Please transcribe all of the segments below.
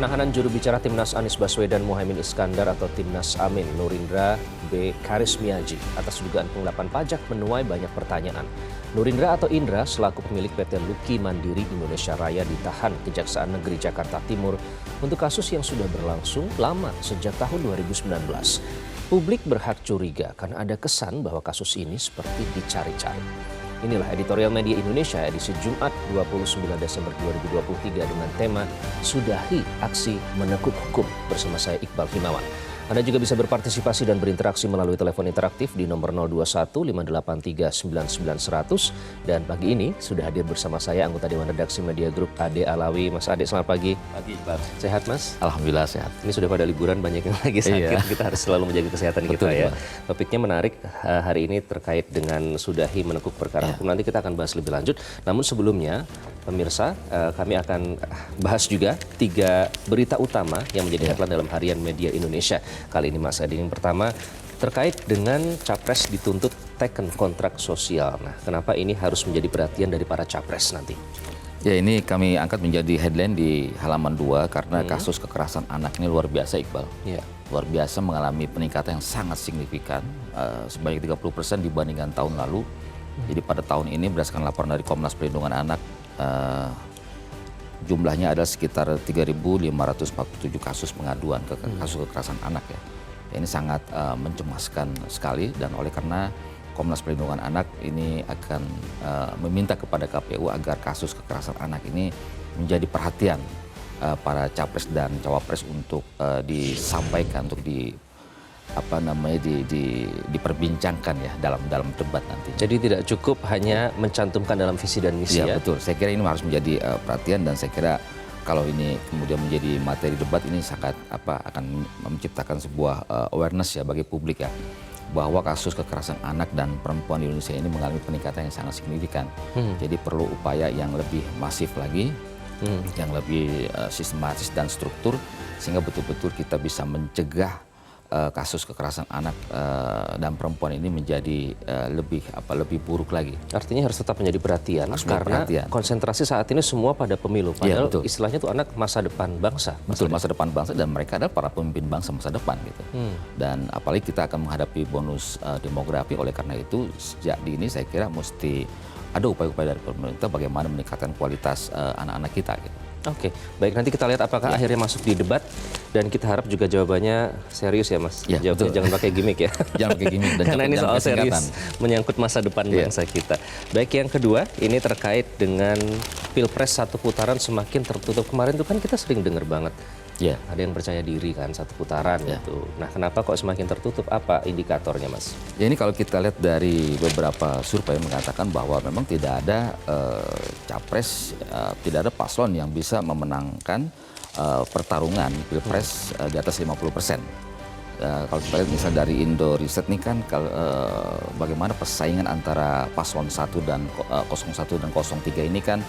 Penahanan juru bicara Timnas Anies Baswedan Muhaimin Iskandar atau Timnas Amin Nurindra B. Karismiaji atas dugaan pengelapan pajak menuai banyak pertanyaan. Nurindra atau Indra selaku pemilik PT Luki Mandiri Indonesia Raya ditahan Kejaksaan Negeri Jakarta Timur untuk kasus yang sudah berlangsung lama sejak tahun 2019. Publik berhak curiga karena ada kesan bahwa kasus ini seperti dicari-cari. Inilah editorial Media Indonesia edisi Jumat 29 Desember 2023 dengan tema Sudahi Aksi Menekuk Hukum bersama saya Iqbal Himawan. Anda juga bisa berpartisipasi dan berinteraksi melalui telepon interaktif di nomor 021 583 99 100. Dan pagi ini sudah hadir bersama saya anggota Dewan Redaksi Media Group Ade Alawi. Mas Ade, selamat pagi. Pagi, Iqbal. Sehat, Mas? Alhamdulillah sehat. Ini sudah pada liburan, banyak yang lagi sakit. Iya. Kita harus selalu menjaga kesehatan kita ya. Topiknya menarik hari ini terkait dengan sudahi menekuk perkara hukum. Nanti kita akan bahas lebih lanjut. Namun sebelumnya, pemirsa, kami akan bahas juga 3 berita utama yang menjadi headline dalam harian Media Indonesia. Kali ini Mas Adi, yang pertama terkait dengan capres dituntut teken kontrak sosial. Nah, kenapa ini harus menjadi perhatian dari para capres nanti? Ya, ini kami angkat menjadi headline di halaman 2 karena kasus kekerasan anak ini luar biasa, Iqbal. Ya. Luar biasa, mengalami peningkatan yang sangat signifikan, sebanyak 30% dibandingkan tahun lalu. Jadi pada tahun ini berdasarkan laporan dari Komnas Perlindungan Anak, jumlahnya adalah sekitar 3.547 kasus pengaduan kasus kekerasan anak ya. Ini sangat mencemaskan sekali dan oleh karena Komnas Perlindungan Anak ini akan meminta kepada KPU agar kasus kekerasan anak ini menjadi perhatian para capres dan cawapres untuk disampaikan, untuk diperbincangkan ya dalam debat nanti. Jadi tidak cukup hanya mencantumkan dalam visi dan misi ya? Betul. Saya kira ini harus menjadi perhatian dan saya kira kalau ini kemudian menjadi materi debat ini sangat akan menciptakan sebuah awareness ya bagi publik ya, bahwa kasus kekerasan anak dan perempuan di Indonesia ini mengalami peningkatan yang sangat signifikan. Jadi perlu upaya yang lebih masif lagi, yang lebih sistematis dan struktur sehingga betul-betul kita bisa mencegah kasus kekerasan anak dan perempuan ini menjadi lebih buruk lagi. Artinya harus tetap menjadi perhatian karena konsentrasi saat ini semua pada pemilu. Padahal istilahnya itu anak masa depan bangsa. Betul, masa depan bangsa dan mereka adalah para pemimpin bangsa masa depan gitu. Dan apalagi kita akan menghadapi bonus demografi, oleh karena itu sejak dini saya kira mesti ada upaya-upaya dari pemerintah bagaimana meningkatkan kualitas anak-anak kita gitu. Oke, baik, nanti kita lihat apakah akhirnya masuk di debat dan kita harap juga jawabannya serius ya Mas. Ya, jawabnya jangan pakai gimmick ya. Jangan pakai gimmick dan karena ini soal serius menyangkut masa depan bangsa kita. Baik, yang kedua ini terkait dengan Pilpres satu putaran semakin tertutup. Kemarin itu kan kita sering dengar banget. Ya, ada yang percaya diri kan satu putaran gitu. Nah, kenapa kok semakin tertutup? Apa indikatornya, Mas? Ya, ini kalau kita lihat dari beberapa survei mengatakan bahwa memang tidak ada capres, tidak ada paslon yang bisa memenangkan pertarungan Pilpres di atas 50%. Kalau kita lihat misalnya dari Indo Riset nih kan bagaimana persaingan antara paslon 1 dan 01 dan 03 ini kan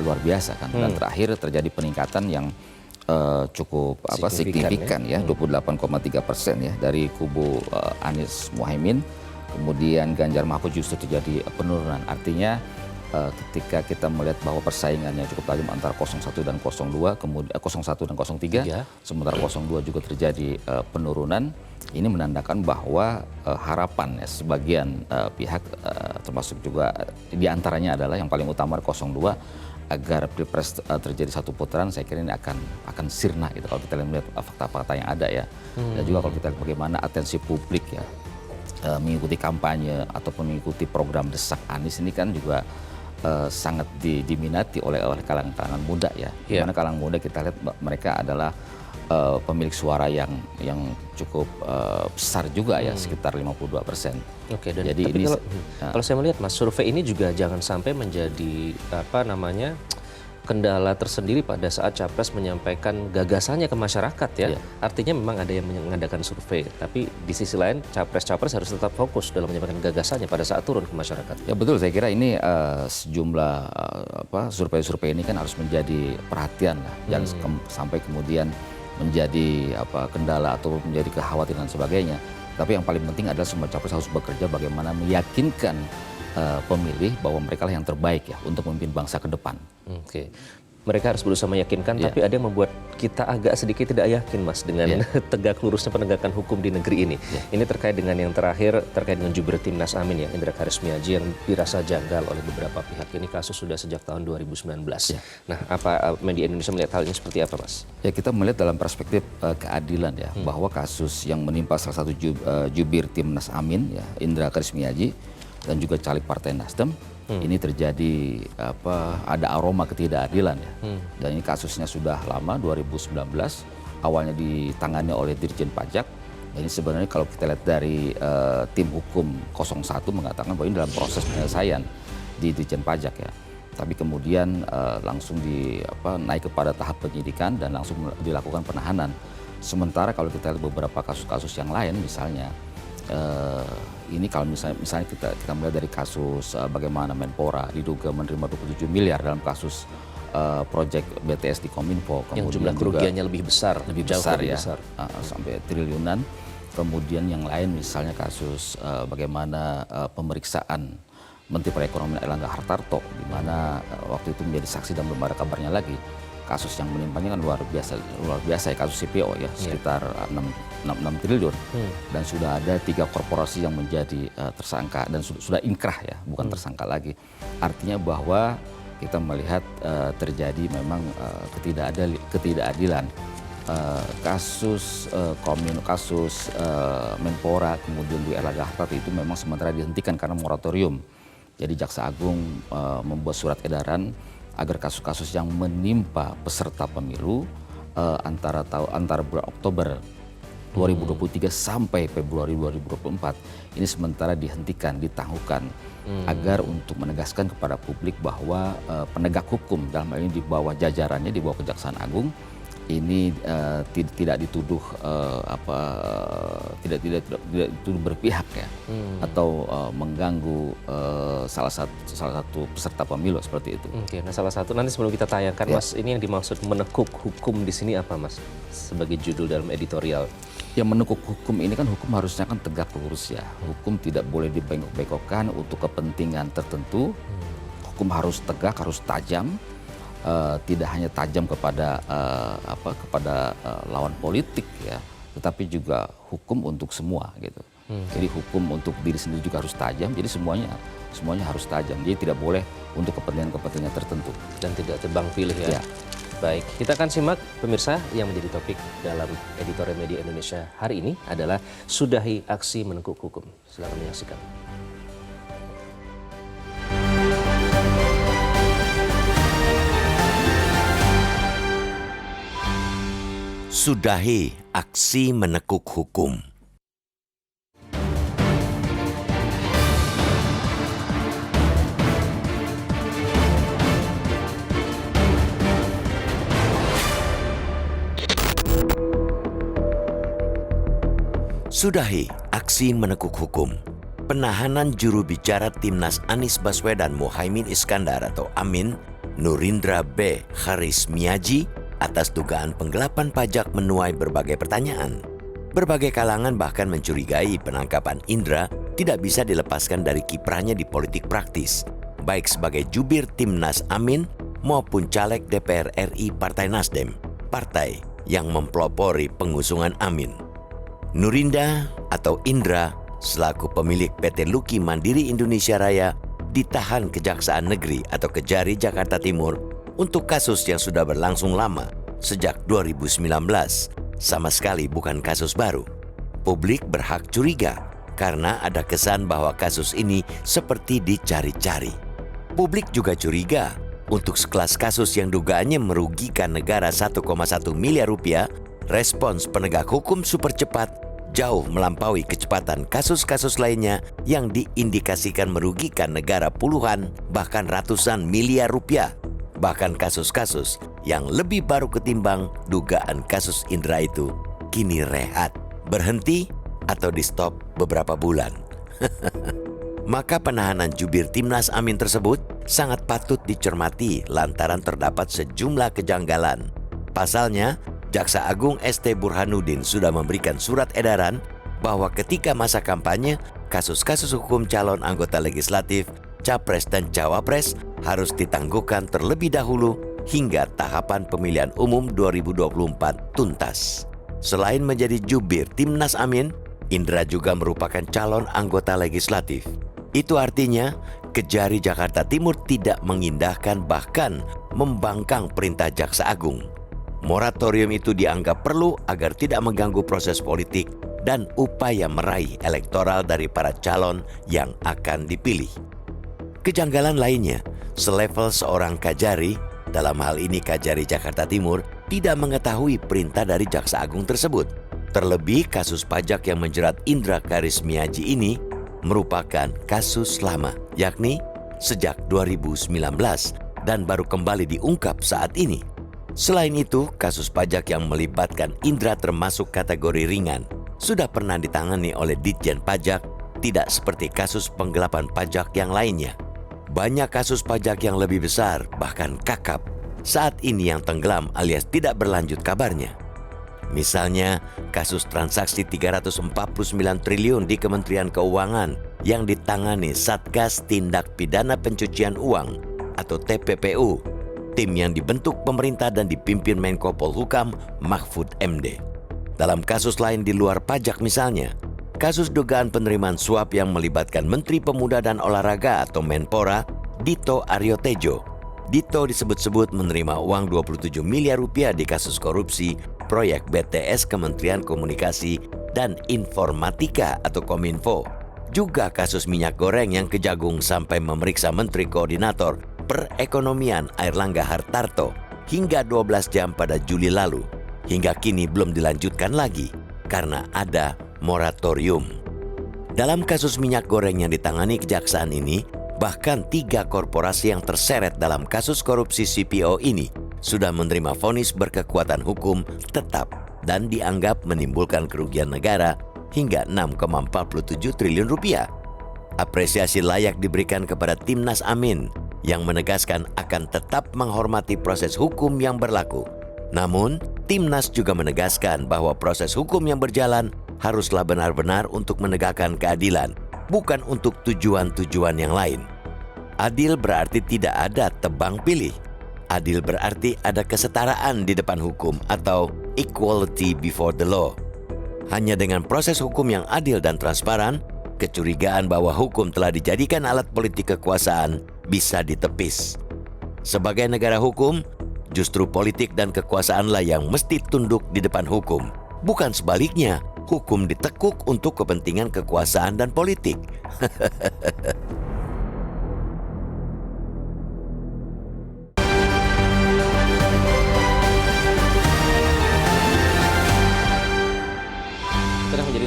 luar biasa kan. Dan terakhir terjadi peningkatan yang cukup signifikan ya, 28,3% ya dari kubu Anies Muhaimin. Kemudian Ganjar Mahfud justru terjadi penurunan. Artinya ketika kita melihat bahwa persaingannya cukup tajam antara 01 dan 02, kemudian 01 dan 03, sementara 02 juga terjadi penurunan. Ini menandakan bahwa harapan ya, sebagian pihak termasuk juga diantaranya adalah yang paling utama 02 agar Pilpres terjadi satu putaran, saya kira ini akan sirna gitu kalau kita lihat fakta-fakta yang ada ya. Dan juga kalau kita lihat bagaimana atensi publik ya mengikuti kampanye ataupun mengikuti program desak Anies ini kan juga sangat diminati oleh kalangan muda ya. Karena kalangan muda kita lihat mereka adalah pemilik suara yang cukup besar juga ya, sekitar 52%. Oke, dan jadi tapi kalau saya melihat Mas, survei ini juga jangan sampai menjadi kendala tersendiri pada saat capres menyampaikan gagasannya ke masyarakat ya. Artinya memang ada yang mengadakan survei, tapi di sisi lain capres harus tetap fokus dalam menyampaikan gagasannya pada saat turun ke masyarakat. Ya betul, saya kira ini sejumlah survei-survei ini kan harus menjadi perhatian lah, jangan sampai kemudian menjadi kendala atau menjadi kekhawatiran dan sebagainya. Tapi yang paling penting adalah semua capres harus bekerja bagaimana meyakinkan pemilih bahwa mereka lah yang terbaik ya untuk memimpin bangsa ke depan. Oke. mereka harus berusaha meyakinkan, Ya. tapi ada yang membuat kita agak sedikit tidak yakin, Mas, dengan tegak lurusnya penegakan hukum di negeri ini. Ini terkait dengan yang terakhir, terkait dengan jubir Timnas Amin ya, Indra Karismiaji yang dirasa janggal oleh beberapa pihak. Ini kasus sudah sejak tahun 2019. Nah, apa media Indonesia melihat hal ini seperti apa, Mas? Ya, kita melihat dalam perspektif keadilan ya, bahwa kasus yang menimpa salah satu jubir Timnas Amin ya, Indra Karismiaji dan juga caleg Partai Nasdem, ini terjadi ada aroma ketidakadilan ya. Dan ini kasusnya sudah lama, 2019, awalnya ditangani oleh Dirjen Pajak. Dan ini sebenarnya kalau kita lihat dari tim hukum 01 mengatakan bahwa ini dalam proses penyelesaian di Dirjen Pajak ya. Tapi kemudian langsung naik kepada tahap penyidikan dan langsung dilakukan penahanan. Sementara kalau kita lihat beberapa kasus-kasus yang lain, misalnya ini kalau misalnya kita melihat dari kasus bagaimana Menpora diduga menerima 27 miliar dalam kasus proyek BTS di Kominfo, yang jumlah kerugiannya lebih besar, sampai triliunan. Kemudian yang lain misalnya kasus bagaimana pemeriksaan Menteri Perekonomian Erlangga Hartarto, di mana waktu itu menjadi saksi dan belum ada kabarnya lagi. Kasus yang menimpanya kan luar biasa ya, kasus CPO ya, sekitar 6 triliun. Dan sudah ada 3 korporasi yang menjadi tersangka dan sudah inkrah ya, bukan tersangka lagi. Artinya bahwa kita melihat terjadi memang ketidakadilan. Kasus Menpora kemudian di Erlangga Hartarto itu memang sementara dihentikan karena moratorium. Jadi Jaksa Agung membuat surat edaran agar kasus-kasus yang menimpa peserta pemilu antara bulan Oktober 2023 sampai Februari 2024 ini sementara dihentikan, ditangguhkan agar untuk menegaskan kepada publik bahwa penegak hukum dalam hal ini di bawah jajarannya, di bawah Kejaksaan Agung ini tidak dituduh tidak dituduh berpihak ya, atau mengganggu salah satu peserta pemilu seperti itu. Oke, nah salah satu nanti sebelum kita tayangkan Mas, ini yang dimaksud menekuk hukum di sini apa, Mas? Sebagai judul dalam editorial. Yang menekuk hukum ini kan hukum harusnya kan tegak lurus ya. Hukum tidak boleh dibengkok-bengkokkan untuk kepentingan tertentu. Hukum harus tegak, harus tajam. Tidak hanya tajam kepada lawan politik ya, tetapi juga hukum untuk semua gitu. Jadi hukum untuk diri sendiri juga harus tajam. Jadi semuanya harus tajam. Jadi tidak boleh untuk kepentingan tertentu Dan tidak tebang pilih ya. Baik, kita akan simak pemirsa yang menjadi topik dalam editorial media Indonesia hari ini adalah sudahi aksi menekuk hukum. Silakan menyaksikan. Sudahi aksi menekuk hukum. Sudahi aksi menekuk hukum. Penahanan juru bicara Timnas Anies Baswedan Muhaimin Iskandar atau Amin, Nurindra B. Karismiaji, atas dugaan penggelapan pajak menuai berbagai pertanyaan. Berbagai kalangan bahkan mencurigai penangkapan Indra tidak bisa dilepaskan dari kiprahnya di politik praktis, baik sebagai jubir Timnas Amin maupun caleg DPR RI Partai Nasdem, partai yang mempelopori pengusungan Amin. Nurinda atau Indra selaku pemilik PT Luki Mandiri Indonesia Raya ditahan Kejaksaan Negeri atau Kejari Jakarta Timur untuk kasus yang sudah berlangsung lama sejak 2019, sama sekali bukan kasus baru. Publik berhak curiga karena ada kesan bahwa kasus ini seperti dicari-cari. Publik juga curiga untuk sekelas kasus yang dugaannya merugikan negara 1,1 miliar rupiah, respons penegak hukum super cepat jauh melampaui kecepatan kasus-kasus lainnya yang diindikasikan merugikan negara puluhan bahkan ratusan miliar rupiah. Bahkan kasus-kasus yang lebih baru ketimbang dugaan kasus Indra itu kini rehat, berhenti atau di-stop beberapa bulan. Maka penahanan jubir Timnas Amin tersebut sangat patut dicermati lantaran terdapat sejumlah kejanggalan. Pasalnya, Jaksa Agung ST Burhanuddin sudah memberikan surat edaran bahwa ketika masa kampanye, kasus-kasus hukum calon anggota legislatif, capres dan cawapres harus ditangguhkan terlebih dahulu hingga tahapan pemilihan umum 2024 tuntas. Selain menjadi jubir Timnas Amin, Indra juga merupakan calon anggota legislatif. Itu artinya Kejari Jakarta Timur tidak mengindahkan bahkan membangkang perintah Jaksa Agung. Moratorium itu dianggap perlu agar tidak mengganggu proses politik dan upaya meraih elektoral dari para calon yang akan dipilih. Kejanggalan lainnya, selevel seorang Kajari, dalam hal ini Kajari Jakarta Timur, tidak mengetahui perintah dari Jaksa Agung tersebut. Terlebih kasus pajak yang menjerat Indra Karismiaji ini merupakan kasus lama, yakni sejak 2019 dan baru kembali diungkap saat ini. Selain itu, kasus pajak yang melibatkan Indra termasuk kategori ringan, sudah pernah ditangani oleh Ditjen Pajak, tidak seperti kasus penggelapan pajak yang lainnya. Banyak kasus pajak yang lebih besar, bahkan kakap, saat ini yang tenggelam alias tidak berlanjut kabarnya. Misalnya, kasus transaksi 349 triliun di Kementerian Keuangan yang ditangani Satgas Tindak Pidana Pencucian Uang atau TPPU, tim yang dibentuk pemerintah dan dipimpin Menko Polhukam Mahfud MD. Dalam kasus lain di luar pajak misalnya, kasus dugaan penerimaan suap yang melibatkan Menteri Pemuda dan Olahraga atau Menpora, Dito Aryo Tejo. Dito disebut-sebut menerima uang 27 miliar rupiah di kasus korupsi proyek BTS Kementerian Komunikasi dan Informatika atau Kominfo. Juga kasus minyak goreng yang Kejagung sampai memeriksa Menteri Koordinator Perekonomian Airlangga Hartarto hingga 12 jam pada Juli lalu. Hingga kini belum dilanjutkan lagi karena ada moratorium. Dalam kasus minyak goreng yang ditangani kejaksaan ini, bahkan 3 korporasi yang terseret dalam kasus korupsi CPO ini sudah menerima vonis berkekuatan hukum tetap dan dianggap menimbulkan kerugian negara hingga 6,47 triliun rupiah. Apresiasi layak diberikan kepada Timnas Amin yang menegaskan akan tetap menghormati proses hukum yang berlaku. Namun, Timnas juga menegaskan bahwa proses hukum yang berjalan haruslah benar-benar untuk menegakkan keadilan, bukan untuk tujuan-tujuan yang lain. Adil berarti tidak ada tebang pilih. Adil berarti ada kesetaraan di depan hukum atau equality before the law. Hanya dengan proses hukum yang adil dan transparan, kecurigaan bahwa hukum telah dijadikan alat politik kekuasaan bisa ditepis. Sebagai negara hukum, justru politik dan kekuasaanlah yang mesti tunduk di depan hukum. Bukan sebaliknya, hukum ditekuk untuk kepentingan kekuasaan dan politik.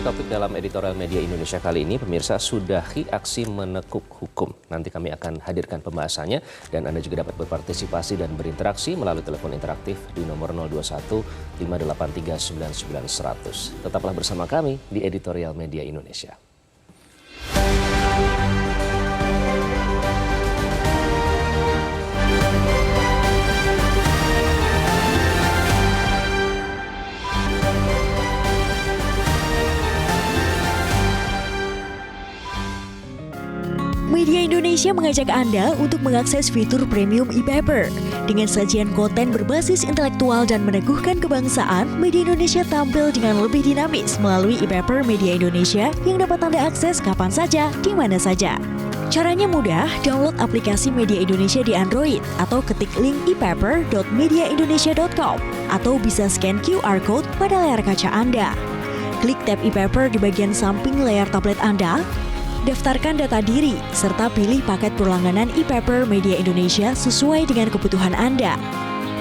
Topik dalam editorial media Indonesia kali ini, pemirsa, sudahi aksi menekuk hukum. Nanti kami akan hadirkan pembahasannya dan Anda juga dapat berpartisipasi dan berinteraksi melalui telepon interaktif di nomor 021 583 99 100. Tetaplah bersama kami di editorial media Indonesia. Media Indonesia mengajak Anda untuk mengakses fitur premium e-paper. Dengan sajian konten berbasis intelektual dan meneguhkan kebangsaan, Media Indonesia tampil dengan lebih dinamis melalui e-paper Media Indonesia yang dapat Anda akses kapan saja, di mana saja. Caranya mudah, download aplikasi Media Indonesia di Android atau ketik link e-paper.mediaindonesia.com atau bisa scan QR code pada layar kaca Anda. Klik tab e-paper di bagian samping layar tablet Anda. Daftarkan data diri, serta pilih paket perlangganan e-paper Media Indonesia sesuai dengan kebutuhan Anda.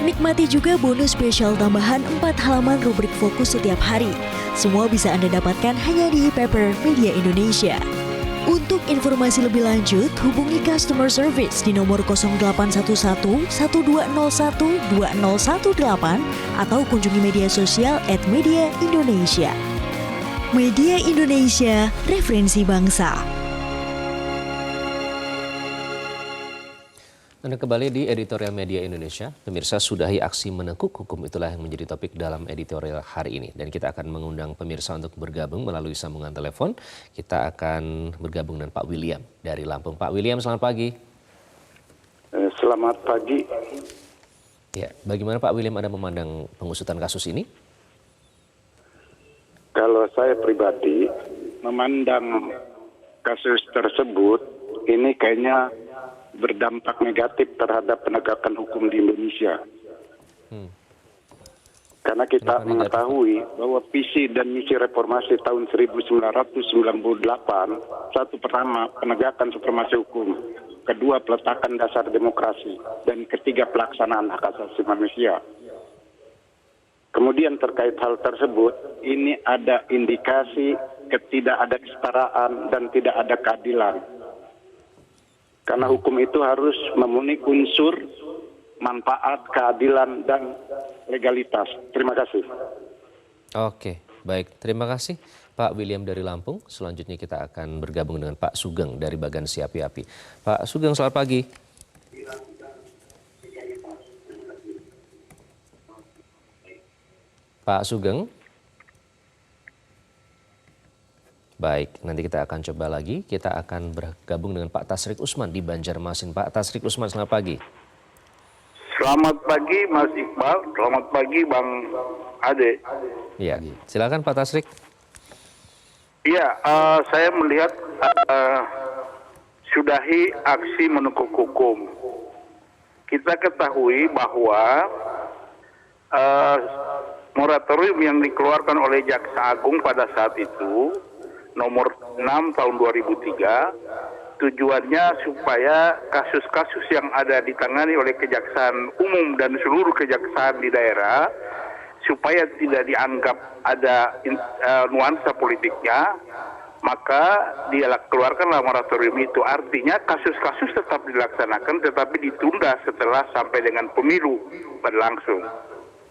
Nikmati juga bonus spesial tambahan 4 halaman rubrik fokus setiap hari. Semua bisa Anda dapatkan hanya di e-paper Media Indonesia. Untuk informasi lebih lanjut, hubungi customer service di nomor 0811 1201 2018 atau kunjungi media sosial @Media Indonesia. Media Indonesia, referensi bangsa. Anda kembali di editorial media Indonesia. Pemirsa, sudahi aksi menekuk hukum, itulah yang menjadi topik dalam editorial hari ini. Dan kita akan mengundang pemirsa untuk bergabung melalui sambungan telepon. Kita akan bergabung dengan Pak William dari Lampung. Pak William, selamat pagi. Selamat pagi. Ya, bagaimana Pak William Anda memandang pengusutan kasus ini? Kalau saya pribadi memandang kasus tersebut ini kayaknya berdampak negatif terhadap penegakan hukum di Indonesia. Karena kita mengetahui bahwa visi dan misi reformasi tahun 1998, satu pertama penegakan supremasi hukum, kedua peletakan dasar demokrasi, dan ketiga pelaksanaan hak asasi manusia. Kemudian terkait hal tersebut, ini ada indikasi tidak ada kesetaraan dan tidak ada keadilan. Karena hukum itu harus memenuhi unsur manfaat, keadilan, dan legalitas. Terima kasih. Oke, baik. Terima kasih Pak William dari Lampung. Selanjutnya kita akan bergabung dengan Pak Sugeng dari Bagansi Api-Api. Pak Sugeng, selamat pagi. Pak Sugeng. Baik, nanti kita akan coba lagi. Kita akan bergabung dengan Pak Tasrik Usman di Banjarmasin. Pak Tasrik Usman, selamat pagi. Selamat pagi Mas Iqbal, selamat pagi Bang Ade. Ya, silakan Pak Tasrik. Iya, saya melihat sudahi aksi menegak hukum. Kita ketahui bahwa moratorium yang dikeluarkan oleh Jaksa Agung pada saat itu nomor 6 tahun 2003 tujuannya supaya kasus-kasus yang ada ditangani oleh Kejaksaan Umum dan seluruh kejaksaan di daerah supaya tidak dianggap ada nuansa politiknya, maka dia keluarkanlah moratorium itu. Artinya kasus-kasus tetap dilaksanakan tetapi ditunda setelah sampai dengan pemilu berlangsung.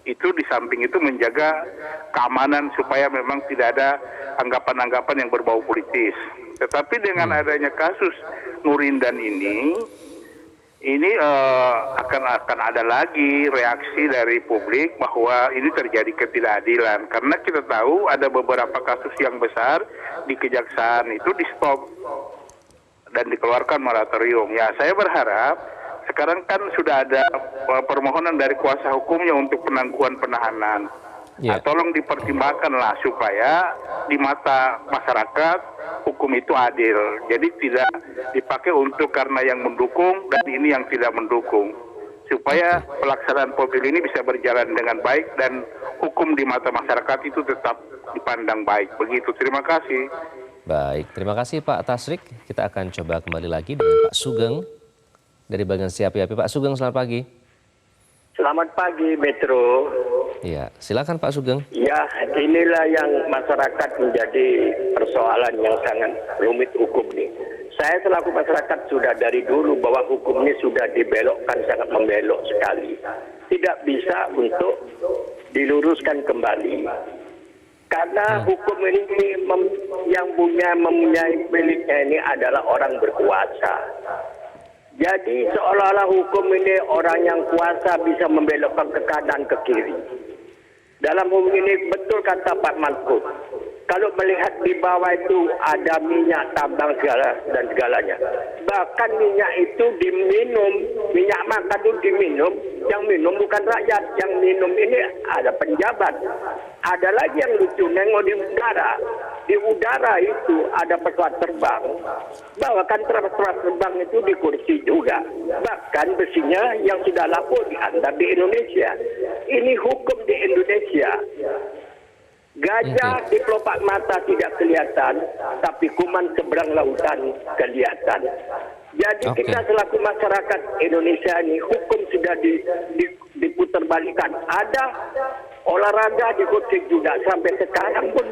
Itu di samping itu menjaga keamanan supaya memang tidak ada anggapan-anggapan yang berbau politis. Tetapi dengan adanya kasus Nurindan ini akan ada lagi reaksi dari publik bahwa ini terjadi ketidakadilan. Karena kita tahu ada beberapa kasus yang besar di kejaksaan itu di stop dan dikeluarkan moratorium. Ya, saya berharap sekarang kan sudah ada permohonan dari kuasa hukumnya untuk penangguhan penahanan. Ya. Tolong dipertimbangkanlah supaya di mata masyarakat hukum itu adil. Jadi tidak dipakai untuk karena yang mendukung dan ini yang tidak mendukung. Supaya pelaksanaan pemilu ini bisa berjalan dengan baik dan hukum di mata masyarakat itu tetap dipandang baik. Begitu, terima kasih. Baik, terima kasih Pak Tasrik. Kita akan coba kembali lagi dengan Pak Sugeng dari Bagansi Api-Api. Pak Sugeng, selamat pagi. Selamat pagi, Metro. Iya, silakan Pak Sugeng. Ya, inilah yang masyarakat menjadi persoalan yang sangat rumit hukum ini. Saya selaku masyarakat sudah dari dulu bahwa hukum ini sudah dibelokkan, sangat membelok sekali. Tidak bisa untuk diluruskan kembali. Karena hukum ini yang mempunyai miliknya ini adalah orang berkuasa. Jadi seolah-olah hukum ini orang yang kuasa bisa membelokkan ke kanan ke kiri. Dalam hukum ini betul kata Pak Mahfud. Kalau melihat di bawah itu ada minyak tambang dan segalanya. Bahkan minyak itu diminum, minyak makan itu diminum. Yang minum bukan rakyat, yang minum ini ada penjabat. Ada lagi yang lucu, nengok di udara. Di udara itu ada pesawat terbang. Bahkan pesawat terbang itu di kursi juga. Bahkan besinya yang sudah lapuk diantar di Indonesia. Ini hukum di Indonesia. Gajah di pelopak mata tidak kelihatan, tapi kuman seberang lautan kelihatan. Jadi kita selaku masyarakat Indonesia ini hukum sudah diputarbalikkan. Ada olahraga dikutip juga sampai sekarang pun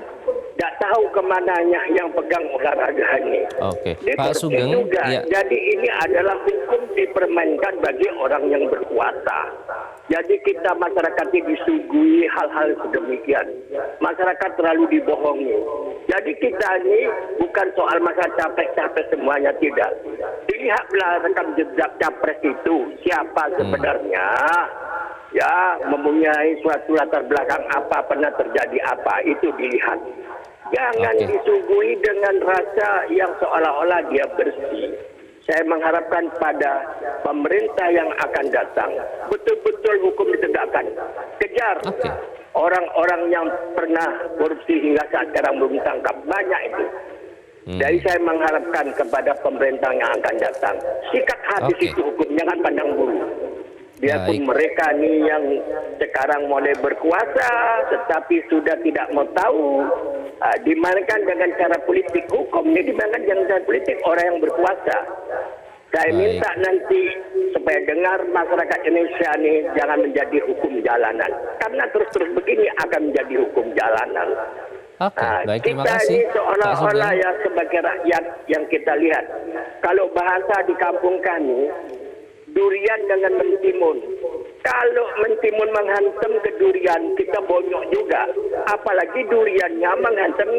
tidak tahu kemananya yang pegang olahraga ini. Oke, Pak Sugeng. Juga. Ya. Jadi ini adalah hukum dipermainkan bagi orang yang berkuasa. Jadi kita masyarakat ini disuguhi hal-hal sedemikian. Masyarakat terlalu dibohongi. Jadi kita ini bukan soal masalah capek-capek semuanya, tidak. Dilihatlah rekam jejak capres itu siapa sebenarnya. Ya, mempunyai suatu latar belakang apa, pernah terjadi apa, itu dilihat. Jangan disuguhi dengan rasa yang seolah-olah dia bersih. Saya mengharapkan pada pemerintah yang akan datang betul-betul hukum ditegakkan. Kejar orang-orang yang pernah korupsi hingga saat sekarang belum ditangkap. Banyak itu. Jadi saya mengharapkan kepada pemerintah yang akan datang, sikat habis itu hukum, jangan pandang bulu. Biarpun mereka ni yang sekarang mulai berkuasa, tetapi sudah tidak mau tahu, dimainkan dengan cara politik. Hukum ini dimainkan dengan cara politik orang yang berkuasa. Saya minta nanti supaya dengar masyarakat Indonesia ini jangan menjadi hukum jalanan. Karena terus-terus begini akan menjadi hukum jalanan. Baik, terima kita kasih, ini Pak seolah-olah Sugeng. ya sebagai rakyat yang kita lihat. Kalau bahasa di kampung kami, durian dengan mentimun. Kalau mentimun menghantam ke durian, kita bonyok juga. Apalagi duriannya menghantam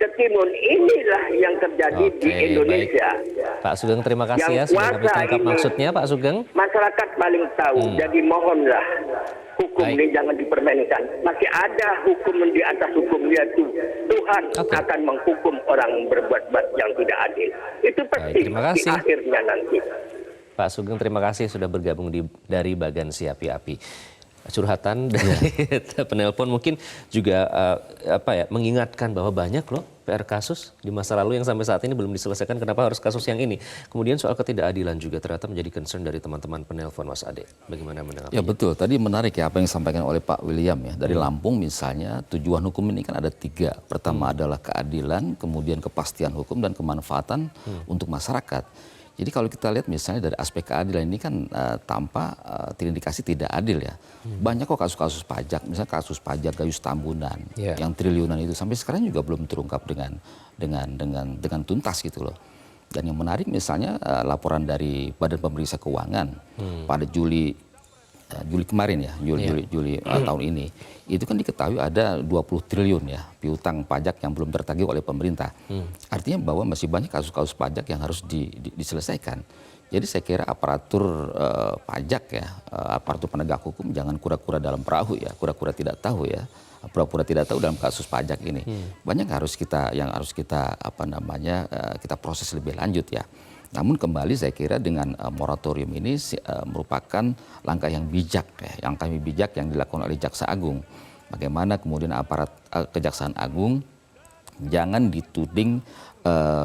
ke timun. Inilah yang terjadi di Indonesia. Baik. Pak Sugeng, terima kasih Yang sudah kami kuasa tangkap ini, maksudnya, Pak Sugeng. Masyarakat paling tahu. Jadi mohonlah hukum Baik. ini jangan dipermainkan. Masih ada hukum di atas hukum, yaitu Tuhan akan menghukum orang berbuat yang tidak adil. Itu pasti terima di kasih. akhirnya nanti. Pak Sugeng, terima kasih sudah bergabung dari Bagan Si Api-Api. Curhatan dari penelpon mungkin juga mengingatkan bahwa banyak loh PR kasus di masa lalu yang sampai saat ini belum diselesaikan. Kenapa harus kasus yang ini? Kemudian soal ketidakadilan juga ternyata menjadi concern dari teman-teman penelpon, Mas Ade. Bagaimana menanggapinya? Ya betul, tadi menarik ya apa yang disampaikan oleh Pak William ya. Dari Lampung misalnya, tujuan hukum ini kan ada 3. Pertama adalah keadilan, kemudian kepastian hukum, dan kemanfaatan untuk masyarakat. Jadi kalau kita lihat misalnya dari aspek keadilan ini kan tanpa terindikasi tidak adil ya. Banyak kok kasus-kasus pajak, misalnya kasus pajak Gayus Tambunan yang triliunan itu sampai sekarang juga belum terungkap dengan tuntas gitu loh. Dan yang menarik misalnya laporan dari Badan Pemeriksa Keuangan pada Juli kemarin ya, Juli tahun ini, itu kan diketahui ada 20 triliun ya piutang pajak yang belum tertagih oleh pemerintah. Artinya bahwa masih banyak kasus-kasus pajak yang harus diselesaikan. Jadi saya kira aparatur pajak ya, aparatur penegak hukum jangan kura-kura dalam perahu ya, kura-kura tidak tahu ya, pura-pura tidak tahu dalam kasus pajak ini. Banyak yang harus kita kita proses lebih lanjut ya. Namun kembali saya kira dengan moratorium ini merupakan langkah yang bijak ya, langkah yang bijak yang dilakukan oleh Jaksa Agung. Bagaimana kemudian aparat Kejaksaan Agung jangan dituding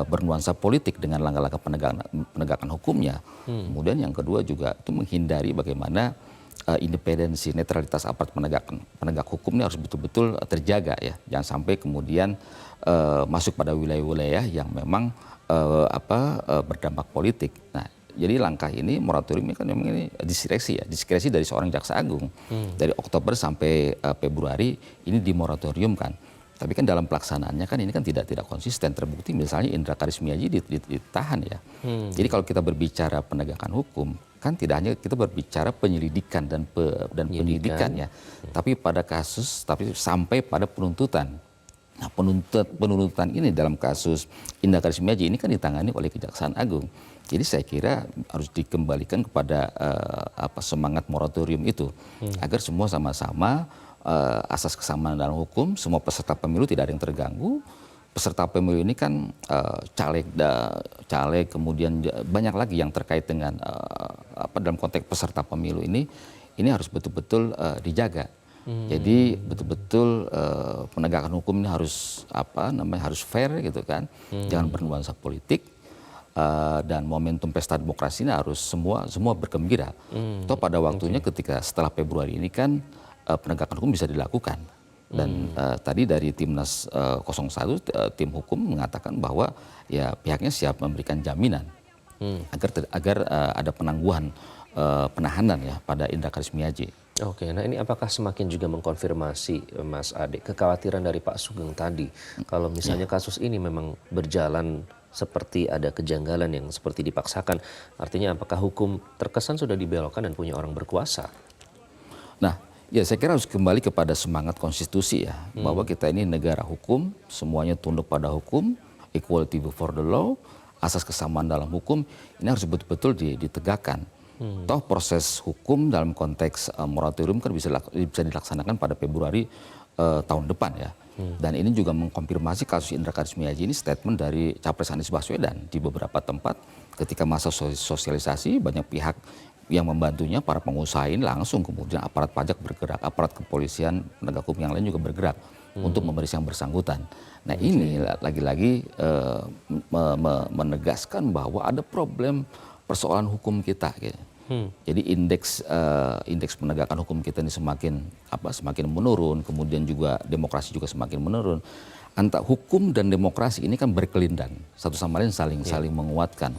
bernuansa politik dengan langkah-langkah penegakan hukumnya. Kemudian yang kedua juga itu menghindari bagaimana independensi, netralitas aparat penegak hukum ini harus betul-betul terjaga ya. Jangan sampai kemudian masuk pada wilayah-wilayah yang memang berdampak politik. Nah, jadi langkah ini moratorium ini kan memang ini diskresi dari seorang Jaksa Agung. Dari Oktober sampai Februari ini dimoratoriumkan. Tapi kan dalam pelaksanaannya kan ini kan tidak konsisten. Terbukti misalnya Indra Karismiaji ditahan ya. Jadi kalau kita berbicara penegakan hukum kan tidak hanya kita berbicara penyelidikan dan penyidikan ya, tapi pada kasus sampai pada penuntutan. Nah, penuntutan ini dalam kasus Indra Karismiaji ini kan ditangani oleh Kejaksaan Agung. Jadi saya kira harus dikembalikan kepada semangat moratorium itu agar semua sama-sama asas kesamaan dalam hukum, semua peserta pemilu tidak ada yang terganggu. Peserta pemilu ini kan caleg, kemudian banyak lagi yang terkait dengan dalam konteks peserta pemilu ini harus betul-betul dijaga. Jadi betul-betul penegakan hukum ini harus harus fair gitu kan, jangan bernuansa politik, dan momentum pesta demokrasi ini harus semua bergembira. Toh pada waktunya ketika setelah Februari ini kan penegakan hukum bisa dilakukan. Dan tadi dari Timnas 01 tim hukum mengatakan bahwa ya pihaknya siap memberikan jaminan agar ada penangguhan penahanan ya pada Indra Karismiaji. Oke, nah ini apakah semakin juga mengkonfirmasi Mas Ade kekhawatiran dari Pak Sugeng tadi kalau misalnya kasus ini memang berjalan seperti ada kejanggalan yang seperti dipaksakan, artinya apakah hukum terkesan sudah dibelokkan dan punya orang berkuasa? Nah, ya saya kira harus kembali kepada semangat konstitusi ya, bahwa kita ini negara hukum, semuanya tunduk pada hukum, equality before the law, asas kesamaan dalam hukum ini harus betul-betul ditegakkan. Toh proses hukum dalam konteks moratorium kan bisa dilaksanakan pada Februari tahun depan ya. Dan ini juga mengkonfirmasi kasus Indra Karismiaji ini statement dari Capres Anies Baswedan di beberapa tempat ketika masa sosialisasi banyak pihak yang membantunya, para pengusaha ini langsung kemudian aparat pajak bergerak, aparat kepolisian, penegak hukum yang lain juga bergerak untuk memeriksa yang bersangkutan. Nah ini lagi-lagi menegaskan bahwa ada problem persoalan hukum kita. Gitu. Jadi indeks penegakan hukum kita ini semakin menurun, kemudian juga demokrasi juga semakin menurun. Antara hukum dan demokrasi ini kan berkelindan, satu sama lain saling menguatkan.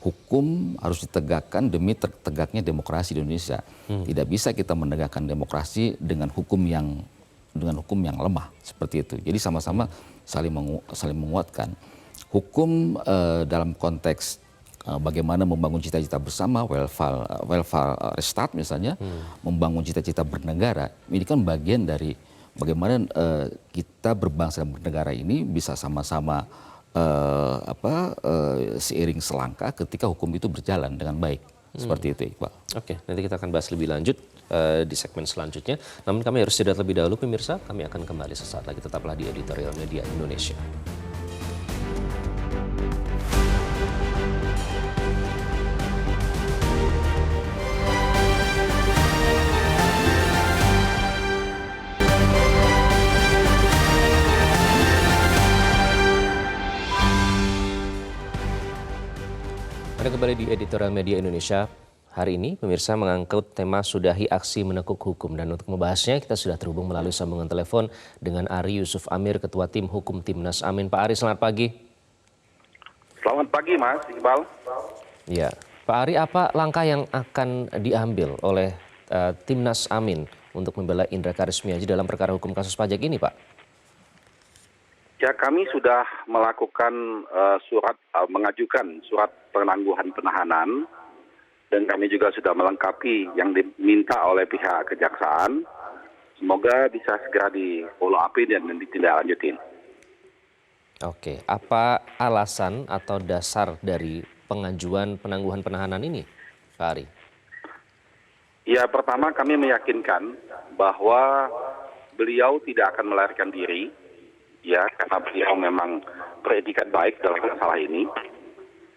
Hukum harus ditegakkan demi tegaknya demokrasi di Indonesia. Tidak bisa kita menegakkan demokrasi dengan hukum yang lemah seperti itu. Jadi sama-sama saling menguatkan. Hukum dalam konteks bagaimana membangun cita-cita bersama, welfare state misalnya, membangun cita-cita bernegara, ini kan bagian dari bagaimana kita berbangsa dan bernegara ini bisa sama-sama seiring selangkah ketika hukum itu berjalan dengan baik. Seperti itu, Iqbal. Oke, nanti kita akan bahas lebih lanjut di segmen selanjutnya. Namun kami harus jeda terlebih dahulu, pemirsa. Kami akan kembali sesaat lagi. Tetaplah di Editorial Media Indonesia. Anda kembali di Editorial Media Indonesia. Hari ini pemirsa mengangkut tema sudahi aksi menekuk hukum. Dan untuk membahasnya kita sudah terhubung melalui sambungan telepon dengan Ari Yusuf Amir, Ketua Tim Hukum Timnas Amin. Pak Ari, selamat pagi. Selamat pagi Mas Iqbal. Ya, Pak Ari, apa langkah yang akan diambil oleh Timnas Amin untuk membela Indra Karismiaji dalam perkara hukum kasus pajak ini, Pak? Ya, kami sudah melakukan mengajukan surat penangguhan penahanan, dan kami juga sudah melengkapi yang diminta oleh pihak kejaksaan. Semoga bisa segera di follow up dan ditindaklanjutin. Oke, apa alasan atau dasar dari pengajuan penangguhan penahanan ini, Pak Ari? Ya, pertama kami meyakinkan bahwa beliau tidak akan melarikan diri. Ya, karena beliau memang predikat baik dalam masalah ini.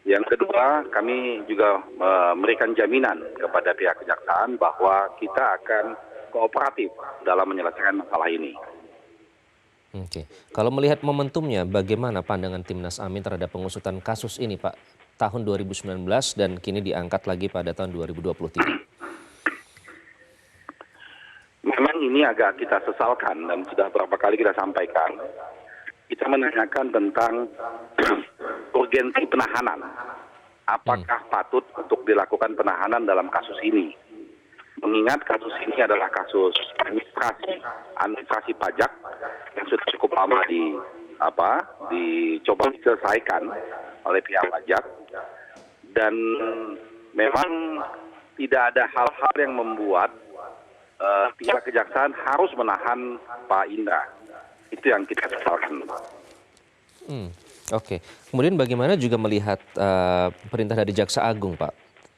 Yang kedua, kami juga memberikan jaminan kepada pihak kejaksaan bahwa kita akan kooperatif dalam menyelesaikan masalah ini. Oke, kalau melihat momentumnya, bagaimana pandangan Timnas Amin terhadap pengusutan kasus ini, Pak? Tahun 2019 dan kini diangkat lagi pada tahun 2023. Memang ini agak kita sesalkan dan sudah beberapa kali kita sampaikan. Kita menanyakan tentang urgensi penahanan. Apakah patut untuk dilakukan penahanan dalam kasus ini? Mengingat kasus ini adalah kasus administrasi pajak yang sudah cukup lama dicoba diselesaikan oleh pihak pajak, dan memang tidak ada hal-hal yang membuat pihak kejaksaan harus menahan Pak Indra. Itu yang kita sesalkan. Oke. Kemudian bagaimana juga melihat perintah dari Jaksa Agung, Pak,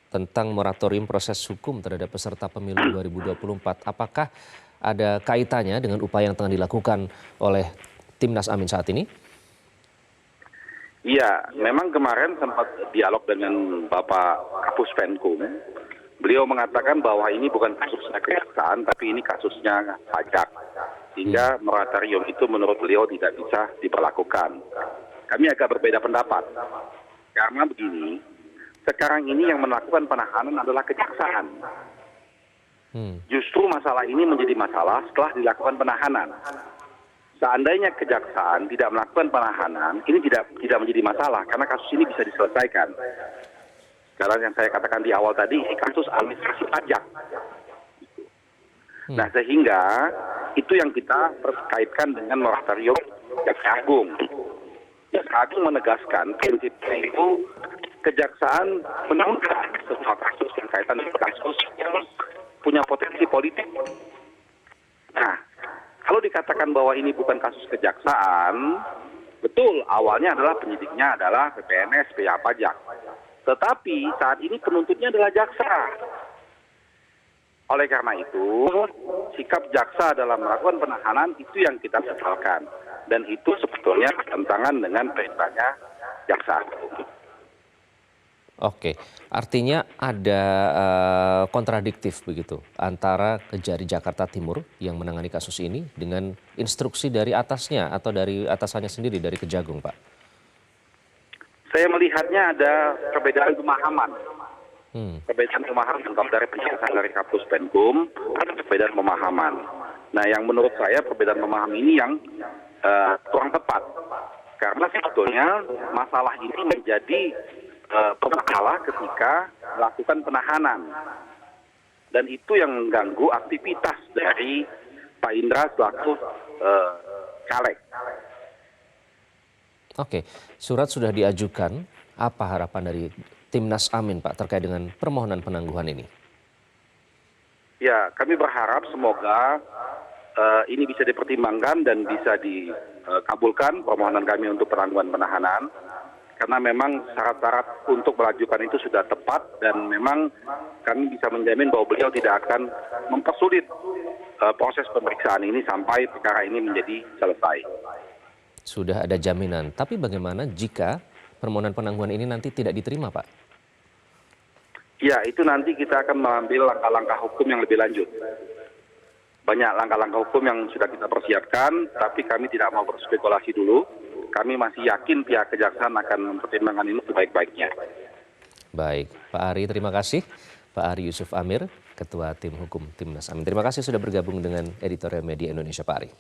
tentang moratorium proses hukum terhadap peserta pemilu 2024. Apakah ada kaitannya dengan upaya yang tengah dilakukan oleh Timnas Amin saat ini? Iya, memang kemarin sempat dialog dengan Bapak Kapus Penkum. Beliau mengatakan bahwa ini bukan kasusnya kejaksaan, tapi ini kasusnya pajak. Sehingga moratorium itu menurut beliau tidak bisa diberlakukan. Kami agak berbeda pendapat. Karena begini, sekarang ini yang melakukan penahanan adalah kejaksaan. Justru masalah ini menjadi masalah setelah dilakukan penahanan. Seandainya kejaksaan tidak melakukan penahanan, ini tidak menjadi masalah karena kasus ini bisa diselesaikan. Karena yang saya katakan di awal tadi, kasus administrasi pajak. Nah, sehingga itu yang kita terkaitkan dengan moratorium Jaksa Agung. Jaksa Agung menegaskan prinsipnya itu kejaksaan menunda semua kasus yang kaitan dengan kasus yang punya potensi politik. Nah, kalau dikatakan bahwa ini bukan kasus kejaksaan, betul awalnya adalah penyidiknya adalah PPNS, pihak pajak. Tetapi saat ini penuntutnya adalah jaksa. Oleh karena itu, sikap jaksa dalam melakukan penahanan itu yang kita sesalkan. Dan itu sebetulnya bertentangan dengan perintahnya jaksa agung. Oke, artinya ada kontradiktif begitu antara Kejari Jakarta Timur yang menangani kasus ini dengan instruksi dari atasnya atau dari atasannya sendiri dari Kejagung, Pak? Saya melihatnya ada perbedaan pemahaman. Perbedaan pemahaman kalau dari penjelasan dari Kapus Penkum ada perbedaan pemahaman. Nah, yang menurut saya perbedaan pemahaman ini yang kurang tepat. Karena sebetulnya masalah ini menjadi bermasalah ketika melakukan penahanan. Dan itu yang mengganggu aktivitas dari Pak Indra selaku caleg. Oke, surat sudah diajukan. Apa harapan dari Timnas Amin, Pak, terkait dengan permohonan penangguhan ini? Ya, kami berharap semoga ini bisa dipertimbangkan dan bisa dikabulkan permohonan kami untuk penangguhan penahanan. Karena memang syarat-syarat untuk melajukan itu sudah tepat dan memang kami bisa menjamin bahwa beliau tidak akan mempersulit proses pemeriksaan ini sampai perkara ini menjadi selesai. Sudah ada jaminan, tapi bagaimana jika permohonan penangguhan ini nanti tidak diterima, Pak? Ya, itu nanti kita akan mengambil langkah-langkah hukum yang lebih lanjut. Banyak langkah-langkah hukum yang sudah kita persiapkan, tapi kami tidak mau berspekulasi dulu. Kami masih yakin pihak kejaksaan akan mempertimbangkan ini sebaik-baiknya. Baik, Pak Ari, terima kasih. Pak Ari Yusuf Amir, Ketua Tim Hukum Timnas Amin. Terima kasih sudah bergabung dengan Editorial Media Indonesia, Pak Ari.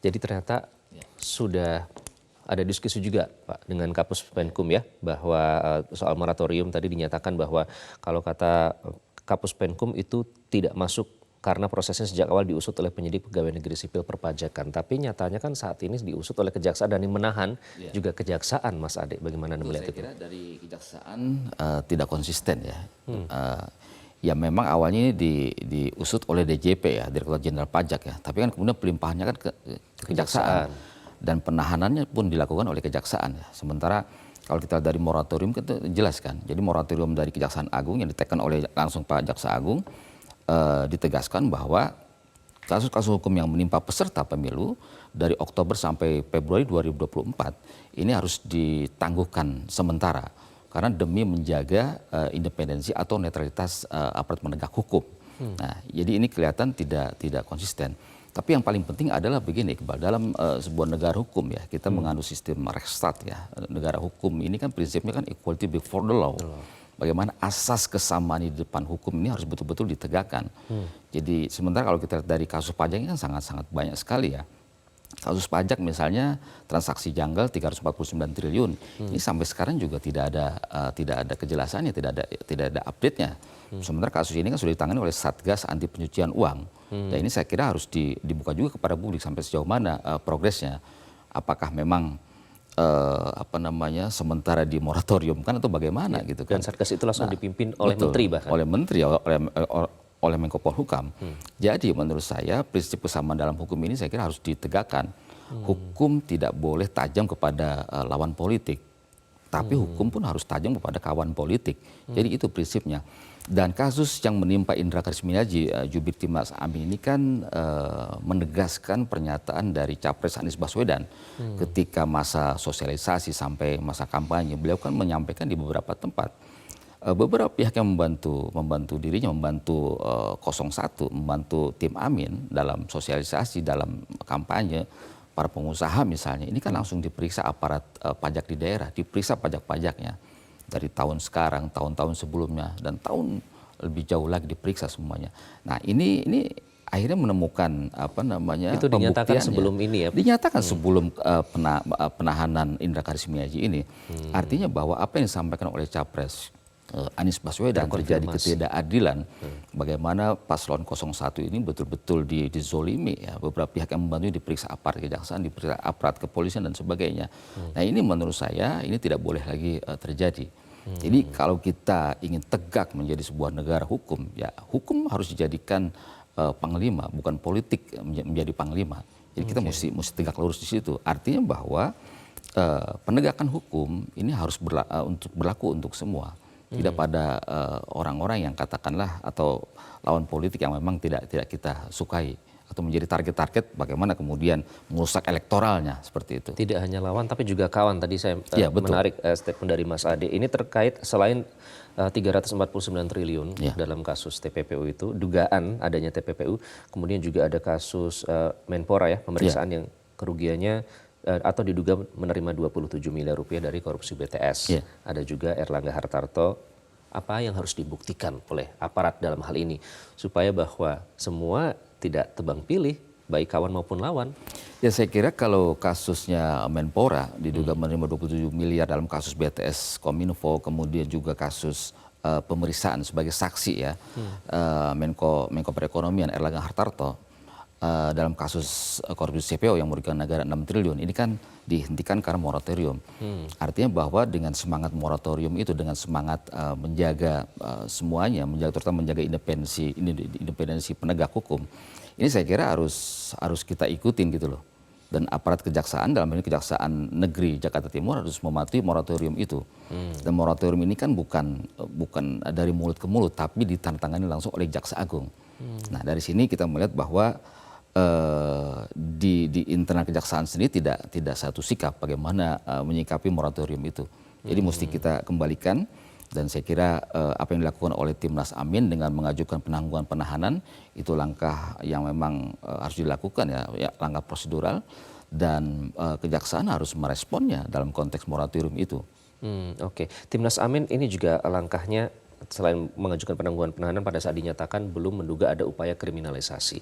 Jadi ternyata sudah ada diskusi juga, Pak, dengan Kapus Penkum ya, bahwa soal moratorium tadi dinyatakan bahwa kalau kata Kapus Penkum itu tidak masuk karena prosesnya sejak awal diusut oleh penyidik pegawai negeri sipil perpajakan. Tapi nyatanya kan saat ini diusut oleh kejaksaan dan yang menahan juga kejaksaan, Mas Ade. Bagaimana Anda melihat itu? Saya kira dari kejaksaan tidak konsisten ya. Ya memang awalnya ini diusut oleh DJP ya, Direktorat Jenderal Pajak ya. Tapi kan kemudian pelimpahannya kan ke kejaksaan. Dan penahanannya pun dilakukan oleh kejaksaan ya. Sementara kalau kita dari moratorium kita jelaskan. Jadi moratorium dari Kejaksaan Agung yang ditekan oleh langsung Pak Jaksa Agung ditegaskan bahwa kasus-kasus hukum yang menimpa peserta pemilu dari Oktober sampai Februari 2024 ini harus ditangguhkan sementara karena demi menjaga independensi atau netralitas aparat penegak hukum. Nah, jadi ini kelihatan tidak konsisten. Tapi yang paling penting adalah begini, Iqbal, dalam sebuah negara hukum ya, kita menganut sistem Rechtsstaat ya. Negara hukum ini kan prinsipnya kan equality before the law. Bagaimana asas kesamaan di depan hukum ini harus betul-betul ditegakkan. Jadi sementara kalau kita lihat dari kasus pajak ini kan sangat-sangat banyak sekali ya. Kasus pajak misalnya transaksi janggal 349 triliun. Ini sampai sekarang juga tidak ada kejelasannya, tidak ada update-nya. Sementara kasus ini kan sudah ditangani oleh Satgas Anti Pencucian Uang. Dan ini saya kira harus dibuka juga kepada publik sampai sejauh mana progresnya. Apakah memang sementara di moratorium kan atau bagaimana gitu kan. Dan Satgas itu langsung dipimpin oleh menteri bahkan. Oleh menteri, oleh Menko Polhukam. Jadi menurut saya prinsip kesamaan dalam hukum ini saya kira harus ditegakkan. Hukum tidak boleh tajam kepada lawan politik. Tapi hukum pun harus tajam kepada kawan politik. Jadi itu prinsipnya. Dan kasus yang menimpa Indra Karismiaji, jubir Timnas Amin ini kan menegaskan pernyataan dari Capres Anies Baswedan ketika masa sosialisasi sampai masa kampanye. Beliau kan menyampaikan di beberapa tempat. Beberapa pihak yang membantu dirinya, membantu 01, membantu tim Amin dalam sosialisasi, dalam kampanye, para pengusaha misalnya, ini kan langsung diperiksa aparat pajak di daerah, diperiksa pajak-pajaknya. Dari tahun sekarang, tahun-tahun sebelumnya, dan tahun lebih jauh lagi diperiksa semuanya. Nah ini akhirnya menemukan itu dinyatakan sebelum ini ya? Dinyatakan sebelum penahanan Indra Karismiaji ini. Artinya bahwa apa yang disampaikan oleh Capres Anies Baswedan terjadi ketidakadilan, bagaimana paslon 01 ini betul-betul dizolimi ya, beberapa pihak yang membantu diperiksa aparat kejaksaan, diperiksa aparat kepolisian dan sebagainya. Nah ini menurut saya ini tidak boleh lagi terjadi. Jadi kalau kita ingin tegak menjadi sebuah negara hukum, ya hukum harus dijadikan panglima, bukan politik menjadi panglima. Jadi kita mesti tegak lurus di situ. Artinya bahwa penegakan hukum ini harus berlaku untuk semua. tidak pada orang-orang yang katakanlah atau lawan politik yang memang tidak kita sukai atau menjadi target-target bagaimana kemudian merusak elektoralnya seperti itu. Tidak hanya lawan tapi juga kawan. Tadi saya Ya, betul. menarik statement dari Mas Ade. Ini terkait selain 349 triliun Ya. dalam kasus TPPU itu, dugaan adanya TPPU, kemudian juga ada kasus Menpora ya, pemeriksaan yang kerugiannya atau diduga menerima 27 miliar rupiah dari korupsi BTS. Ya. Ada juga Erlangga Hartarto. Apa yang harus dibuktikan oleh aparat dalam hal ini supaya bahwa semua tidak tebang pilih, baik kawan maupun lawan? Ya saya kira kalau kasusnya Menpora diduga menerima 27 miliar dalam kasus BTS Kominfo, kemudian juga kasus pemeriksaan sebagai saksi ya Menko Perekonomian Erlangga Hartarto dalam kasus korupsi CPO yang merugikan negara 6 triliun ini kan dihentikan karena moratorium. Artinya bahwa dengan semangat moratorium itu, dengan semangat menjaga semuanya, terutama menjaga independensi penegak hukum, ini saya kira harus kita ikutin gitu loh. Dan aparat kejaksaan, dalam ini Kejaksaan Negeri Jakarta Timur harus mematuhi moratorium itu. Dan moratorium ini kan bukan dari mulut ke mulut, tapi ditandatangani langsung oleh Jaksa Agung. Nah dari sini kita melihat bahwa di internal kejaksaan sendiri tidak satu sikap bagaimana menyikapi moratorium itu. Jadi mesti kita kembalikan, dan saya kira apa yang dilakukan oleh Timnas Amin dengan mengajukan penangguhan penahanan itu langkah yang memang harus dilakukan ya langkah prosedural, dan kejaksaan harus meresponnya dalam konteks moratorium itu. Oke. Timnas Amin ini juga langkahnya selain mengajukan penangguhan penahanan pada saat dinyatakan belum menduga ada upaya kriminalisasi.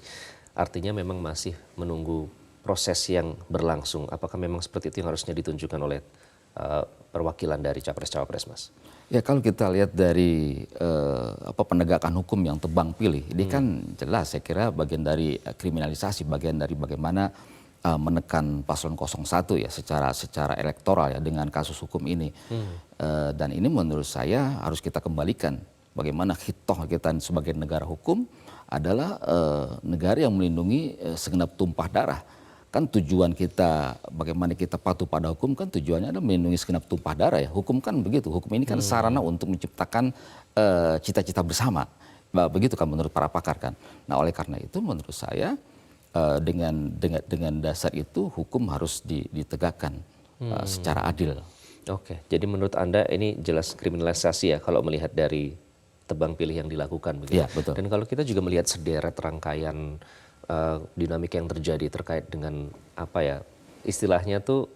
Artinya memang masih menunggu proses yang berlangsung. Apakah memang seperti itu yang harusnya ditunjukkan oleh perwakilan dari Capres-Cawapres, Mas? Ya kalau kita lihat dari penegakan hukum yang tebang pilih, ini kan jelas saya kira bagian dari kriminalisasi, bagian dari bagaimana menekan paslon 01 ya secara elektoral ya dengan kasus hukum ini. Dan ini menurut saya harus kita kembalikan. Bagaimana kita sebagai negara hukum adalah negara yang melindungi segenap tumpah darah. Kan tujuan kita, bagaimana kita patuh pada hukum kan tujuannya adalah melindungi segenap tumpah darah ya. Hukum kan begitu, hukum ini kan sarana untuk menciptakan cita-cita bersama. Begitu kan menurut para pakar kan. Nah oleh karena itu menurut saya dengan dasar itu hukum harus ditegakkan secara adil. Oke, jadi menurut Anda ini jelas kriminalisasi ya kalau melihat dari tebang pilih yang dilakukan begitu. Ya, betul. Dan kalau kita juga melihat sederet rangkaian dinamika yang terjadi terkait dengan apa ya istilahnya tuh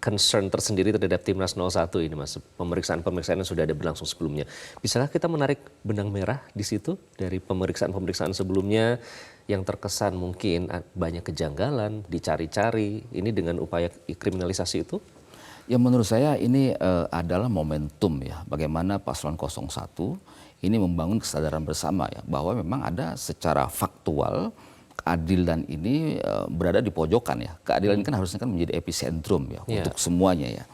concern tersendiri terhadap Timnas 01 ini, Mas. Pemeriksaan yang sudah ada berlangsung sebelumnya. Bisakah kita menarik benang merah di situ dari pemeriksaan sebelumnya yang terkesan mungkin banyak kejanggalan, dicari-cari, ini dengan upaya kriminalisasi itu? Ya menurut saya ini adalah momentum ya bagaimana paslon 01 ini membangun kesadaran bersama ya bahwa memang ada secara faktual keadilan ini berada di pojokan ya. Keadilan ini kan harusnya kan menjadi epicentrum ya untuk semuanya ya.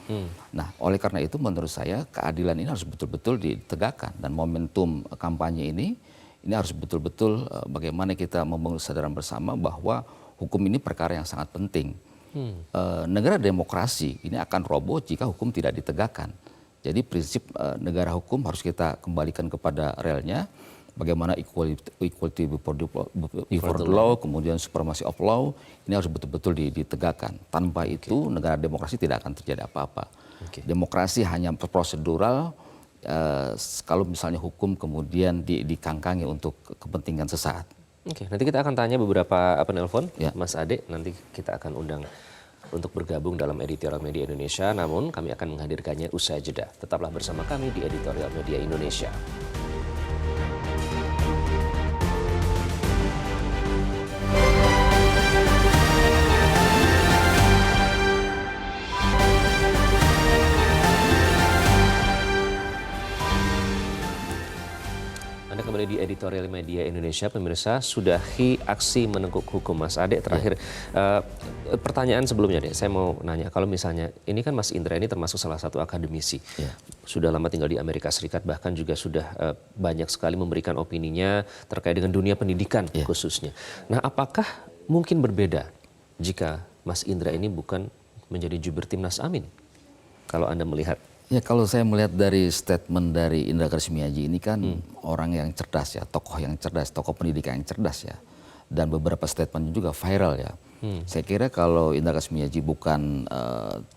Nah oleh karena itu menurut saya keadilan ini harus betul-betul ditegakkan, dan momentum kampanye ini harus betul-betul bagaimana kita membangun kesadaran bersama bahwa hukum ini perkara yang sangat penting. Negara demokrasi ini akan roboh jika hukum tidak ditegakkan. Jadi prinsip negara hukum harus kita kembalikan kepada relnya. Bagaimana equality before the law, kemudian supremacy of law, ini harus betul-betul ditegakkan. Tanpa itu negara demokrasi tidak akan terjadi apa-apa. Demokrasi hanya prosedural kalau misalnya hukum kemudian dikangkangi untuk kepentingan sesaat. Oke, nanti kita akan tanya beberapa penelpon, Ya. Mas Ade. Nanti kita akan undang untuk bergabung dalam Editorial Media Indonesia. Namun kami akan menghadirkannya usai jeda. Tetaplah bersama kami di Editorial Media Indonesia. Anda kembali di Editorial Media Indonesia, pemirsa. Sudahi aksi meneguk hukum, Mas Ade. Terakhir, pertanyaan sebelumnya deh, saya mau nanya, kalau misalnya, ini kan Mas Indra ini termasuk salah satu akademisi. Sudah lama tinggal di Amerika Serikat, bahkan juga sudah banyak sekali memberikan opininya terkait dengan dunia pendidikan khususnya. Nah, apakah mungkin berbeda jika Mas Indra ini bukan menjadi jubir Timnas Amin? Kalau Anda melihat Ya kalau saya melihat dari statement dari Indra Karismiaji ini kan orang yang cerdas ya, tokoh yang cerdas, tokoh pendidikan yang cerdas ya. Dan beberapa statementnya juga viral ya. Saya kira kalau Indra Karismiaji bukan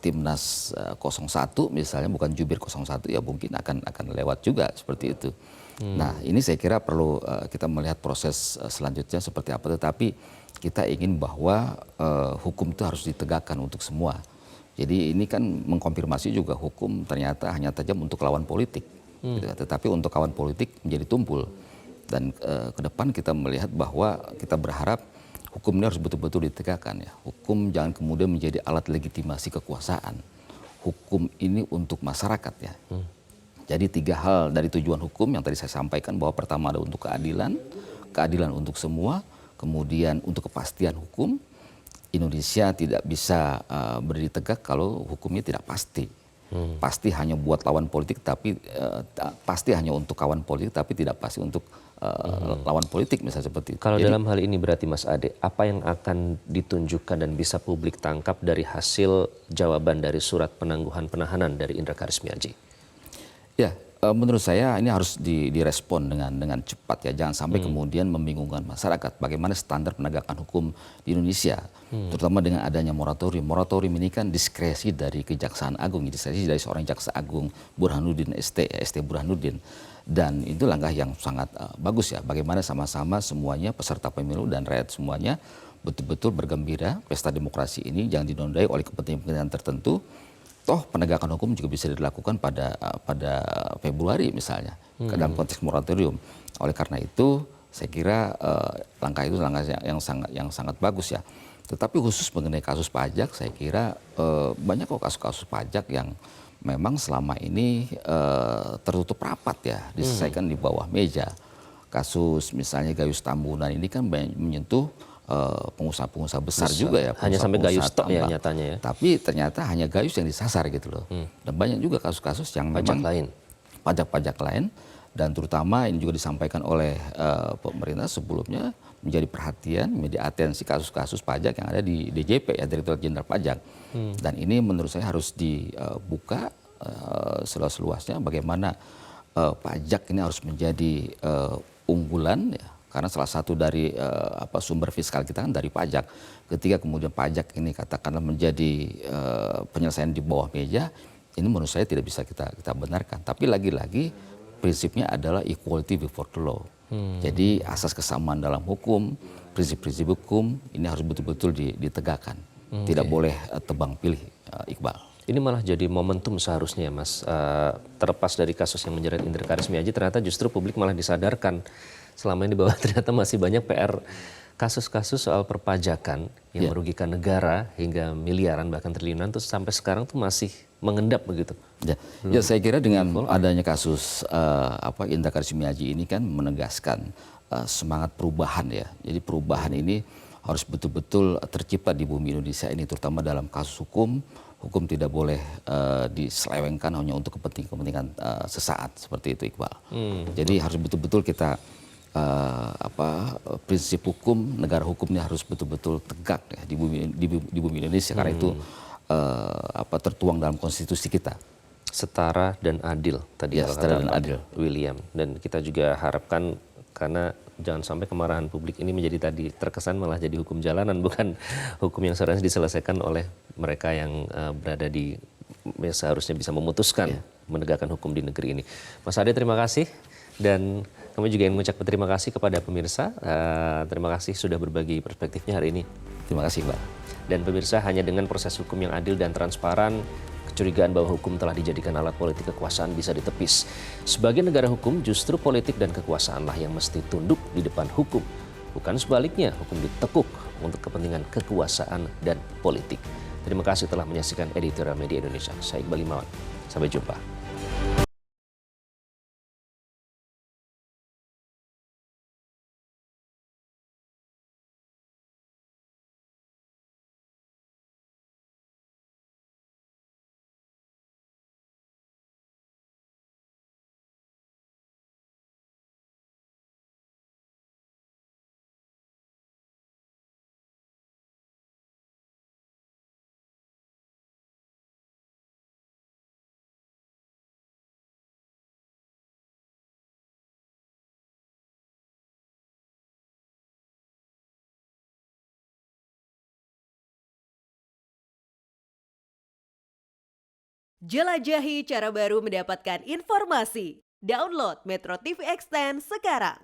timnas 01 misalnya, bukan jubir 01 ya mungkin akan lewat juga seperti itu. Nah ini saya kira perlu kita melihat proses selanjutnya seperti apa. Tetapi kita ingin bahwa hukum itu harus ditegakkan untuk semua. Jadi ini kan mengkonfirmasi juga hukum ternyata hanya tajam untuk lawan politik. Gitu. Tetapi untuk kawan politik menjadi tumpul. Dan ke depan kita melihat bahwa kita berharap hukum ini harus betul-betul ditegakkan ya. Hukum jangan kemudian menjadi alat legitimasi kekuasaan. Hukum ini untuk masyarakat ya. Jadi 3 hal dari tujuan hukum yang tadi saya sampaikan bahwa pertama ada untuk keadilan, keadilan untuk semua, kemudian untuk kepastian hukum. Indonesia tidak bisa berdiri tegak kalau hukumnya tidak pasti. Pasti hanya buat lawan politik, tapi pasti hanya untuk kawan politik, tapi tidak pasti untuk lawan politik misalnya seperti itu. Kalau dalam hal ini berarti Mas Ade, apa yang akan ditunjukkan dan bisa publik tangkap dari hasil jawaban dari surat penangguhan penahanan dari Indra Karismiaji? Ya, menurut saya ini harus direspon dengan cepat ya. Jangan sampai kemudian membingungkan masyarakat. Bagaimana standar penegakan hukum di Indonesia, terutama dengan adanya moratorium. Moratorium ini kan diskresi dari Kejaksaan Agung, diskresi dari seorang Jaksa Agung Burhanuddin ST Burhanuddin. Dan itu langkah yang sangat bagus ya. Bagaimana sama-sama semuanya peserta pemilu dan rakyat semuanya betul-betul bergembira pesta demokrasi ini jangan dinodai oleh kepentingan-kepentingan tertentu. Toh penegakan hukum juga bisa dilakukan pada Februari misalnya dalam konteks moratorium. Oleh karena itu saya kira langkah itu langkah yang sangat bagus ya. Tetapi khusus mengenai kasus pajak saya kira banyak kok kasus-kasus pajak yang memang selama ini tertutup rapat ya, diselesaikan di bawah meja. Kasus misalnya Gayus Tambunan ini kan menyentuh pengusaha-pengusaha besar juga ya. Hanya sampai Gayus tok ya nyatanya ya. Tapi ternyata hanya Gayus yang disasar gitu loh. Dan banyak juga kasus-kasus yang Pajak memang lain. Pajak-pajak lain. Dan terutama ini juga disampaikan oleh pemerintah sebelumnya menjadi perhatian, menjadi atensi kasus-kasus pajak yang ada di DJP ya, Direktorat Jenderal Pajak. Dan ini menurut saya harus dibuka seluas-luasnya bagaimana pajak ini harus menjadi unggulan ya. Karena salah satu dari sumber fiskal kita kan dari pajak. Ketika kemudian pajak ini katakanlah menjadi penyelesaian di bawah meja, ini menurut saya tidak bisa kita benarkan. Tapi lagi-lagi prinsipnya adalah equality before the law. Jadi asas kesamaan dalam hukum, prinsip-prinsip hukum ini harus betul-betul ditegakkan. Tidak boleh tebang pilih, Iqbal. Ini malah jadi momentum seharusnya Mas. Terlepas dari kasus yang menjerat Indra Karismiaji, ternyata justru publik malah disadarkan selama ini bahwa ternyata masih banyak PR kasus-kasus soal perpajakan yang merugikan negara hingga miliaran bahkan triliunan, terus sampai sekarang tuh masih mengendap begitu. Ya saya kira dengan adanya kasus Indra Karismiaji ini kan menegaskan semangat perubahan ya. Jadi perubahan ini harus betul-betul tercipta di bumi Indonesia ini, terutama dalam kasus hukum. Hukum tidak boleh diselewengkan hanya untuk kepentingan sesaat seperti itu, Iqbal. Jadi harus betul-betul kita prinsip hukum, negara hukum ini harus betul-betul tegak ya, di bumi Indonesia. Karena itu tertuang dalam konstitusi kita. Setara dan adil tadi ya, setara dan adil. William. Dan kita juga harapkan, karena jangan sampai kemarahan publik ini menjadi tadi terkesan malah jadi hukum jalanan, bukan hukum yang seharusnya diselesaikan oleh mereka yang berada di seharusnya bisa memutuskan menegakkan hukum di negeri ini. Mas Ade, terima kasih. Dan kami juga ingin mengucapkan terima kasih kepada pemirsa. Terima kasih sudah berbagi perspektifnya hari ini. Terima kasih, Mbak. Dan pemirsa, hanya dengan proses hukum yang adil dan transparan, kecurigaan bahwa hukum telah dijadikan alat politik kekuasaan bisa ditepis. Sebagai negara hukum, justru politik dan kekuasaanlah yang mesti tunduk di depan hukum. Bukan sebaliknya, hukum ditekuk untuk kepentingan kekuasaan dan politik. Terima kasih telah menyaksikan Editorial Media Indonesia. Saya Iqbal Imawan. Sampai jumpa. Jelajahi cara baru mendapatkan informasi. Download Metro TV Extend sekarang.